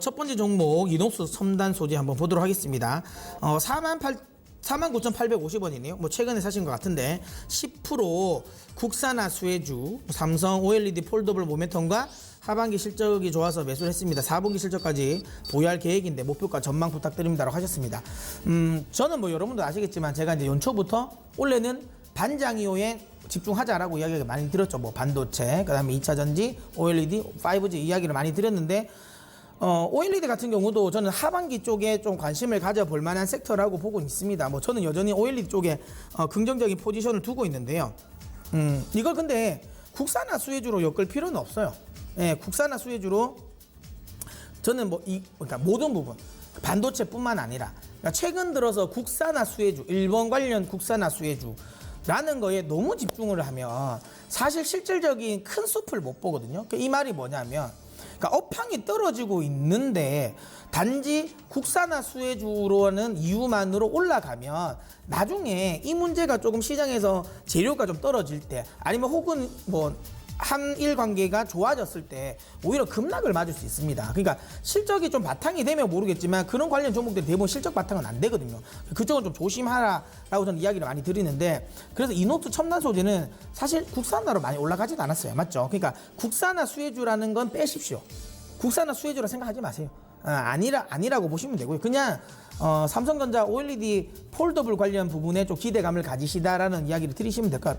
첫 번째 종목 이녹스 첨단 소재 한번 보도록 하겠습니다. 49,850원이네요. 뭐 최근에 사신 것 같은데 10% 국산화 수혜주 삼성 OLED 폴더블 모멘텀과 하반기 실적이 좋아서 매수를 했습니다. 4분기 실적까지 보유할 계획인데 목표가 전망 부탁드립니다라고 하셨습니다. 저는 뭐 여러분도 아시겠지만 제가 이제 연초부터 원래는 반장 이후에 집중하자라고 이야기를 많이 드렸죠. 뭐 반도체, 그다음에 2차 전지, OLED, 5G 이야기를 많이 드렸는데 OLED 같은 경우도 저는 하반기 쪽에 좀 관심을 가져볼 만한 섹터라고 보고 있습니다. 뭐 저는 여전히 OLED 쪽에 긍정적인 포지션을 두고 있는데요. 이걸 근데 국산화 수혜주로 엮을 필요는 없어요. 예, 국산화 수혜주로 저는 그러니까 모든 부분 반도체뿐만 아니라 그러니까 최근 들어서 국산화 수혜주, 일본 관련 국산화 수혜주라는 거에 너무 집중을 하면 사실 실질적인 큰 숲을 못 보거든요. 이 말이 뭐냐면 그러니까 업황이 떨어지고 있는데 단지 국산화 수혜주로는 이유만으로 올라가면 나중에 이 문제가 조금 시장에서 재료가 좀 떨어질 때 아니면 혹은 뭐 한일 관계가 좋아졌을 때 오히려 급락을 맞을 수 있습니다. 그러니까 실적이 좀 바탕이 되면 모르겠지만 그런 관련 종목들이 대부분 실적 바탕은 안 되거든요. 그쪽은 좀 조심하라라고 저는 이야기를 많이 드리는데 그래서 이녹스 첨단 소재는 사실 국산화로 많이 올라가지도 않았어요. 맞죠? 그러니까 국산화 수혜주라는 건 빼십시오. 국산화 수혜주라 생각하지 마세요. 아니라고 보시면 되고요. 그냥 삼성전자 OLED 폴더블 관련 부분에 좀 기대감을 가지시다라는 이야기를 드리시면 될 것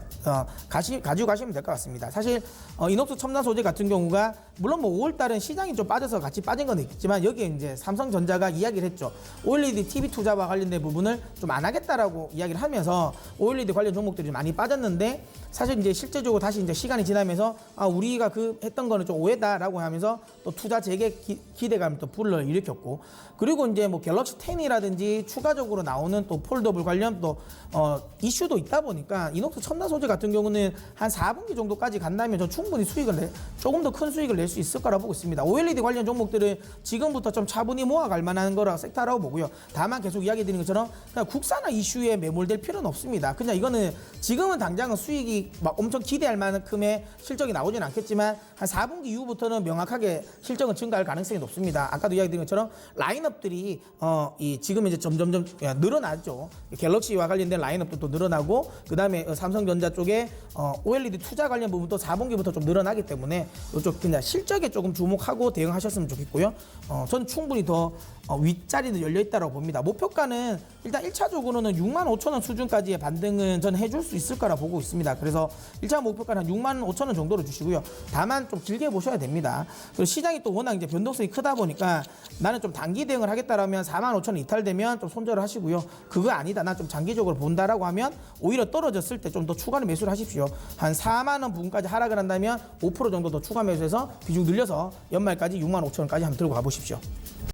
가지고 가시면 될 것 같습니다. 사실 이녹스 첨단 소재 같은 경우가 물론 뭐 5월 달은 시장이 좀 빠져서 같이 빠진 건 있겠지만 여기에 이제 삼성전자가 이야기를 했죠. OLED TV 투자와 관련된 부분을 좀 안 하겠다라고 이야기를 하면서 OLED 관련 종목들이 많이 빠졌는데 사실 이제 실제적으로 다시 이제 시간이 지나면서 우리가 했던 거는 좀 오해다라고 하면서 또 투자 재개 기대감을 또 불러 일으켰고 그리고 이제 뭐 갤럭시 10이라든지 추가적으로 나오는 또 폴더블 관련 또 이슈도 있다 보니까 이녹스 첨단 소재 같은 경우는 한 4분기 정도까지 간다면 저 충분히 조금 더 큰 수익을 낼 수 있을 거라고 보고 있습니다. OLED 관련 종목들은 지금부터 좀 차분히 모아갈 만한 거라 섹터라고 보고요. 다만 계속 이야기 드리는 것처럼 그냥 국산화 이슈에 매몰될 필요는 없습니다. 그냥 이거는 지금은 당장은 수익이 막 엄청 기대할 만큼의 실적이 나오진 않겠지만 한 4분기 이후부터는 명확하게 실적은 증가할 가능성이 높습니다. 아까도 이야기 드린 것처럼 라인업들이 지금 이제 점점점 늘어나죠. 갤럭시와 관련된 라인업도 또 늘어나고 그다음에 삼성전자 쪽에 OLED 투자 관련 부분도 4분기부터 좀 늘어나기 때문에 이쪽 그냥 실적에 조금 주목하고 대응하셨으면 좋겠고요. 저는 충분히 더 윗자리도 열려있다고 봅니다. 목표가는 일단 1차적으로는 65,000원 수준까지의 반등은 저는 해줄 수 있을 거라 보고 있습니다. 그래서 1차 목표가는 한 65,000원 정도로 주시고요. 다만 좀 길게 보셔야 됩니다. 그리고 시장이 또 워낙 이제 변동성이 크다 보니까 나는 좀 단기 대응을 하겠다라면 45,000원 이탈되면 좀 손절을 하시고요. 그거 아니다. 나 좀 장기적으로 본다라고 하면 오히려 떨어졌을 때 좀 더 추가로 매수를 하십시오. 한 4만원 부분까지 하락을 한다면 5% 정도 더 추가 매수해서 비중 늘려서 연말까지 65,000원까지 한번 들고 가보십시오.